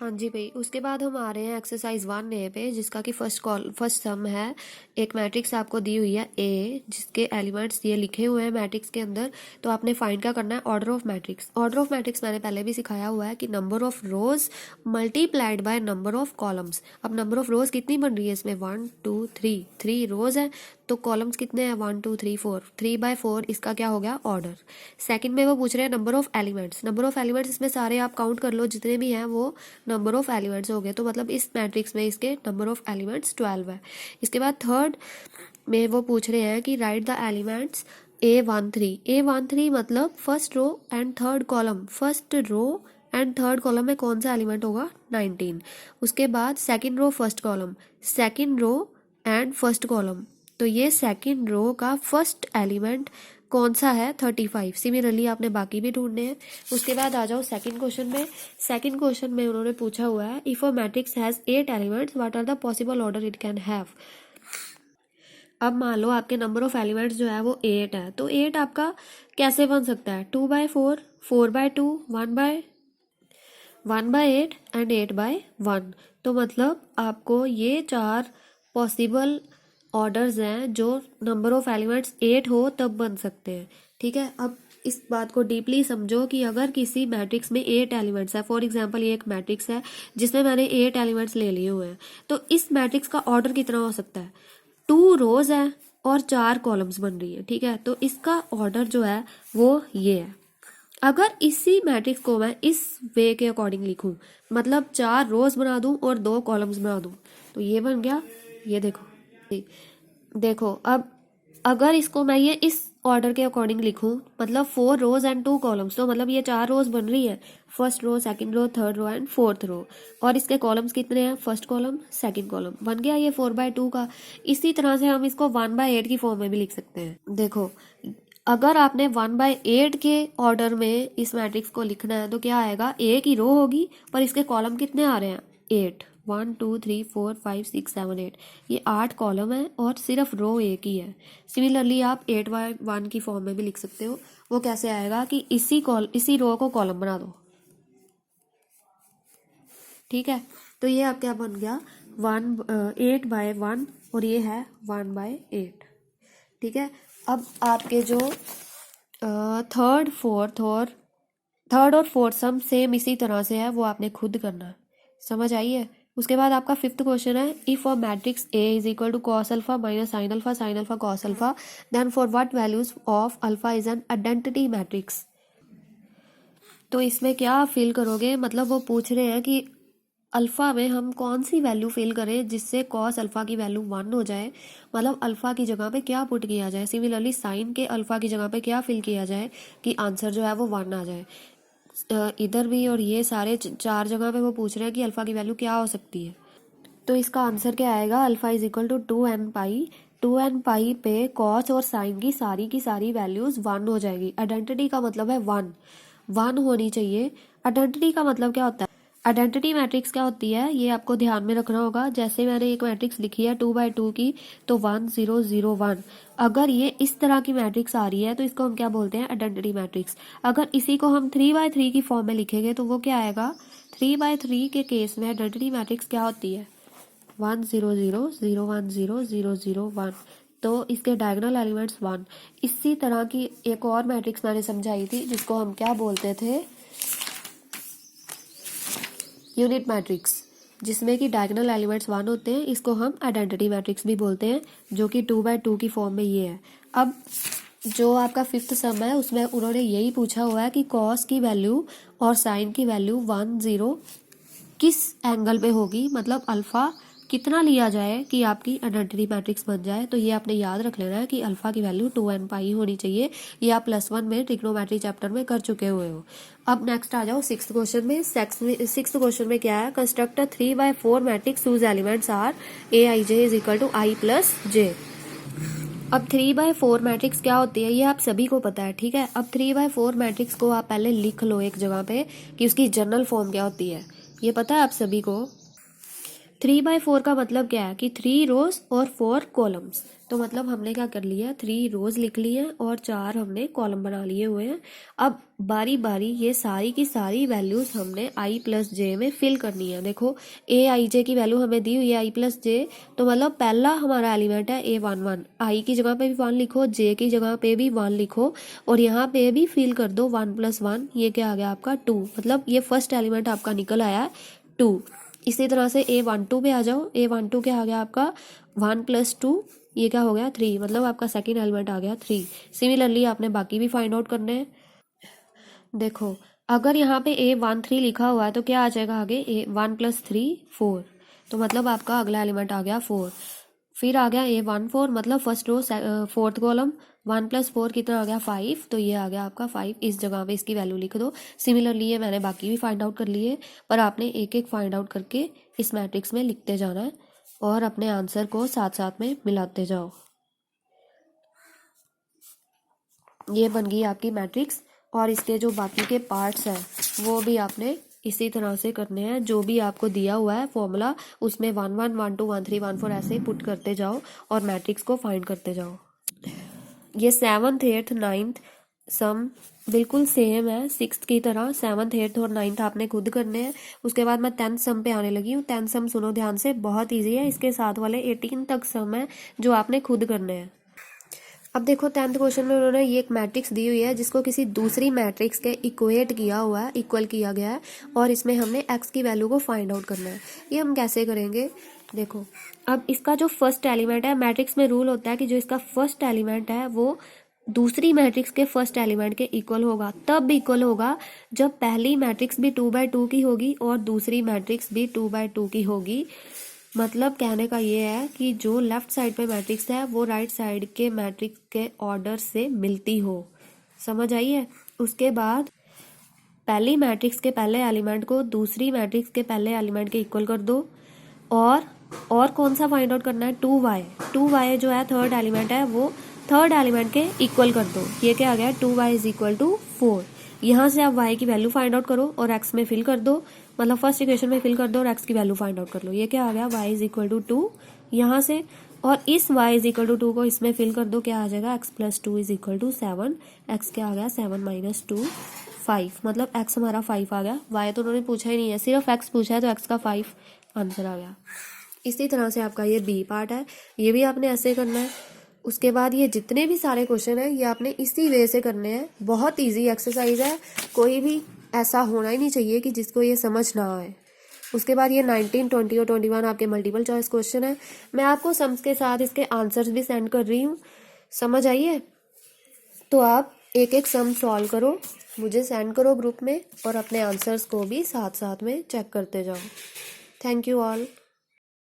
हाँ जी भाई, उसके बाद हम आ रहे हैं एक्सरसाइज 1A पे, जिसका कि फर्स्ट सम है। एक मैट्रिक्स आपको दी हुई है ए, जिसके एलिमेंट्स ये लिखे हुए हैं मैट्रिक्स के अंदर। तो आपने फाइंड क्या करना है, order of matrix. Order of matrix मैंने पहले भी सिखाया हुआ है कि number of rose multiplied by number of columns. अब नंबर ऑफ रोज कितनी बन रही है इसमें, 1 2 3, 3 रोज है, तो कॉलम्स कितने हैं, 1 2 3 4, 3/4 इसका क्या हो गया, ऑर्डर। सेकंड में वो पूछ रहे हैं number of elements. Number of elements इसमें सारे आप काउंट कर लो, जितने भी हैं वो नंबर ऑफ एलिमेंट्स हो गए। तो मतलब इस मैट्रिक्स में इसके नंबर ऑफ एलिमेंट्स 12 है। इसके बाद थर्ड में वो पूछ रहे हैं कि right the elements A13। A13 मतलब first row and third column. First row and third column में कौन सा एलिमेंट होगा, 19। उसके बाद second row first column, second row and first column, तो ये सेकंड रो का फर्स्ट एलिमेंट कौन सा है, 35। सिमिलरली आपने बाकी भी ढूंढने हैं। उसके बाद आ जाओ सेकंड क्वेश्चन में। सेकंड क्वेश्चन में उन्होंने पूछा हुआ है if a matrix has 8 elements what are the possible order it can have. अब मान लो आपके नंबर ऑफ एलिमेंट्स जो है वो 8 है, तो 8 आपका कैसे बन सकता है, 2/4, 4/2, 1/8 एंड 8/1। तो मतलब आपको ये 4 पॉसिबल ऑर्डर्स हैं जो नंबर ऑफ एलिमेंट्स 8 हो तब बन सकते हैं। ठीक है, अब इस बात को डीपली समझो कि अगर किसी मैट्रिक्स में 8 एलिमेंट्स है, फॉर एग्जांपल ये एक मैट्रिक्स है जिसमें मैंने 8 एलिमेंट्स ले लिए हुए हैं, तो इस मैट्रिक्स का ऑर्डर कितना हो सकता है, 2 रोज है और 4 कॉलम्स बन रही है। ठीक है, तो इसका ऑर्डर जो है वो ये है। अगर इसी मैट्रिक्स को मैं इस वे के अकॉर्डिंग लिखूं, मतलब 4 रोज बना दूं और 2 कॉलम्स बना दूं, तो ये बन गया, ये देखो। देखो अब अगर इसको मैं ये इस ऑर्डर के अकॉर्डिंग लिखूं, मतलब 4 रोज एंड 2 कॉलम्स, तो मतलब ये 4 रोज बन रही है, first row, second row, third row and fourth row. और इसके कॉलम्स कितने हैं, फर्स्ट कॉलम, सेकंड कॉलम, बन गया ये 4/2 का। इसी तरह से हम इसको 1/8 की फॉर्म में भी लिख सकते हैं। देखो अगर आपने 1/8 के ऑर्डर में इस मैट्रिक्स को लिखना है तो क्या आएगा, एक ही रो होगी पर इसके कॉलम कितने आ रहे हैं, 8, 1 2 3 4 5 6 7 8, ये 8 कॉलम है और सिर्फ रो एक ही है। सिमिलरली आप 8/1 की फॉर्म में भी लिख सकते हो। वो कैसे आएगा कि इसी रो को कॉलम बना दो। ठीक है, तो ये आप क्या बन गया, 8/1 और ये है 1/8। ठीक है, अब आपके जो थर्ड और फोर्थ सम सेम इसी तरह से है, वो आपने खुद करना है। समझ आई है। उसके बाद आपका फिफ्थ क्वेश्चन है if a matrix A is equal to cos alpha minus sine alpha cos alpha then for what values of alpha is an identity matrix. तो इसमें क्या फिल करोगे, मतलब वो पूछ रहे हैं कि अल्फा में हम कौन सी वैल्यू फिल करें जिससे कॉस अल्फा की वैल्यू 1 हो जाए, मतलब अल्फा की जगह पे क्या पुट किया जाए। सिमिलरली साइन के अल्फा की जगह पे क्या फिल किया जाए कि आंसर जो है वो 1 आ जाए। इधर भी और ये सारे 4 जगह पे वो पूछ रहे हैं कि अल्फा की वैल्यू क्या हो सकती है। तो इसका आंसर क्या आएगा, alpha is equal to 2n pi. 2n pi पे कॉस और साइन की सारी वैल्यूज 1 हो जाएगी। आइडेंटिटी का मतलब है 1 होनी चाहिए। आइडेंटिटी का मतलब क्या होता है, आइडेंटिटी मैट्रिक्स क्या होती है ये आपको ध्यान में रखना होगा। जैसे मैंने एक मैट्रिक्स लिखी है 2/2 की, तो 1 0 0 1, अगर ये इस तरह की मैट्रिक्स आ रही है तो इसको हम क्या बोलते हैं, आइडेंटिटी मैट्रिक्स। अगर इसी को हम 3/3 की फॉर्म में लिखेंगे तो वो क्या आएगा, 3/3 के केस में आइडेंटिटी मैट्रिक्स क्या होती है, 1 0 0 0 1 0 0 0 1, तो इसके डायगोनल एलिमेंट्स 1। इसी तरह की एक और मैट्रिक्स मैंने समझाई थी जिसको हम क्या बोलते थे, यूनिट मैट्रिक्स, जिसमें कि डायगोनल एलिमेंट्स 1 होते हैं। इसको हम आइडेंटिटी मैट्रिक्स भी बोलते हैं, जो कि 2/2 की फॉर्म में ये है। अब जो आपका फिफ्थ सम है उसमें उन्होंने यही पूछा हुआ है कि कॉस की वैल्यू और साइन की वैल्यू 1 0 किस एंगल पे होगी, मतलब अल्फा कितना लिया जाए कि आपकी आइडेंटिटी मैट्रिक्स बन जाए। तो ये आपने याद रख लेना है कि अल्फा की वैल्यू 2n पाई होनी चाहिए। ये आप +1 में ट्रिग्नोमेट्री चैप्टर में कर चुके हुए हो। अब नेक्स्ट आ जाओ सिक्स्थ क्वेश्चन में। सिक्स्थ क्वेश्चन में क्या है, construct a 3/4 matrix whose elements are aij is equal to i plus j। अब 3/4 मैट्रिक्स क्या होती है ये आप सभी को पता है। ठीक है, अब 3/4 मैट्रिक्स को आप पहले लिख लो एक जगह पे कि उसकी जनरल फॉर्म क्या होती है, ये पता है आप सभी को। 3/4 का मतलब क्या है कि 3 रोज और 4 कॉलम्स। तो मतलब हमने क्या कर लिया, 3 रोज लिख ली हैं और 4 हमने कॉलम बना लिए हुए हैं। अब बारी बारी ये सारी की सारी वैल्यूज हमने i प्लस जे में फिल करनी है। देखो ए आई जे की वैल्यू हमें दी हुई है i प्लस जे, तो मतलब पहला हमारा एलिमेंट है a11। i की जगह पे भी 1 लिखो, j की जगह पे भी 1 लिखो और यहाँ पे भी फिल कर दो 1 + 1, ये क्या आ गया आपका 2। मतलब ये फर्स्ट एलिमेंट आपका निकल आया 2। इसी तरह से a12 पे आ जाओ, a12 क्या आ गया आपका 1 + 2, ये क्या हो गया 3, मतलब आपका सेकेंड एलिमेंट आ गया 3। सिमिलरली आपने बाकी भी फाइंड आउट करने हैं। देखो अगर यहाँ पे a13 लिखा हुआ है तो क्या आ जाएगा आगे, a1 + 3 4, तो मतलब आपका अगला एलिमेंट आ गया 4। फिर आ गया a14, मतलब फर्स्ट रो फोर्थ कॉलम, 1 + 4 कितना आ गया 5, तो ये आ गया आपका 5। इस जगह पे इसकी वैल्यू लिख दो। सिमिलरली ये मैंने बाकी भी फाइंड आउट कर लिए, पर आपने एक एक फाइंड आउट करके इस मैट्रिक्स में लिखते जाना है और अपने आंसर को साथ साथ में मिलाते जाओ। ये बन गई आपकी मैट्रिक्स और इसके जो बाकी के पार्ट्स हैं वो भी आपने इसी तरह से करने हैं। जो भी आपको दिया हुआ है फॉर्मूला उसमें 1 1 1 2 1 3 1 4 ऐसे ही पुट करते जाओ और मैट्रिक्स को फाइंड करते जाओ। ये 7th 8th 9th सम बिल्कुल सेम है 6th की तरह। 7th 8th और 9th आपने खुद करने हैं। उसके बाद मैं 10th सम पे आने लगी हूँ। 10th सम सुनो ध्यान से, बहुत ईजी है। इसके साथ वाले 18 तक सम है जो आपने खुद करने हैं। अब देखो 10th क्वेश्चन में उन्होंने ये एक मैट्रिक्स दी हुई है जिसको किसी दूसरी मैट्रिक्स के इक्वेट किया हुआ है, इक्वल किया गया है और इसमें हमने x की वैल्यू को फाइंड आउट करना है। ये हम कैसे करेंगे, देखो अब इसका जो फर्स्ट एलिमेंट है, मैट्रिक्स में रूल होता है कि जो इसका फर्स्ट एलिमेंट है वो दूसरी मैट्रिक्स के फर्स्ट एलिमेंट के इक्वल होगा। तब इक्वल होगा जब पहली मैट्रिक्स भी 2/2 की होगी और दूसरी मैट्रिक्स भी 2/2 की होगी। मतलब कहने का ये है कि जो लेफ्ट साइड पे मैट्रिक्स है वो राइट साइड के मैट्रिक्स के ऑर्डर से मिलती हो। समझ आई है। उसके बाद पहली मैट्रिक्स के पहले एलिमेंट को दूसरी मैट्रिक्स के पहले एलिमेंट के इक्वल कर दो और कौन सा फाइंड आउट करना है, 2y। 2y जो है थर्ड एलिमेंट है वो थर्ड एलिमेंट के इक्वल कर दो। ये क्या आ गया 2y = 4। यहाँ से आप y की वैल्यू फाइंड आउट करो और x में फिल कर दो, मतलब फर्स्ट इक्वेशन में फिल कर दो और x की वैल्यू फाइंड आउट कर लो। ये क्या आ गया y = 2 यहाँ से, और इस y = 2 को इसमें फिल कर दो, क्या आ जाएगा x + 2 = 7। x क्या आ गया 7 - 2 5, मतलब x हमारा 5 आ गया। y तो उन्होंने पूछा ही नहीं है, सिर्फ x पूछा है तो x का 5 आंसर आ गया। इसी तरह से आपका ये बी पार्ट है, ये भी आपने ऐसे करना है। उसके बाद ये जितने भी सारे क्वेश्चन हैं ये आपने इसी वे से करने हैं। बहुत इजी एक्सरसाइज है, कोई भी ऐसा होना ही नहीं चाहिए कि जिसको ये समझ ना आए। उसके बाद ये 19, 20 और 21 आपके मल्टीपल चॉइस क्वेश्चन है। मैं आपको सम्स के साथ इसके आंसर्स भी सेंड कर रही हूँ, समझ आइए। तो आप एक एक सम सॉल्व करो, मुझे सेंड करो ग्रुप में और अपने आंसर्स को भी साथ साथ में चेक करते जाओ। Thank you all.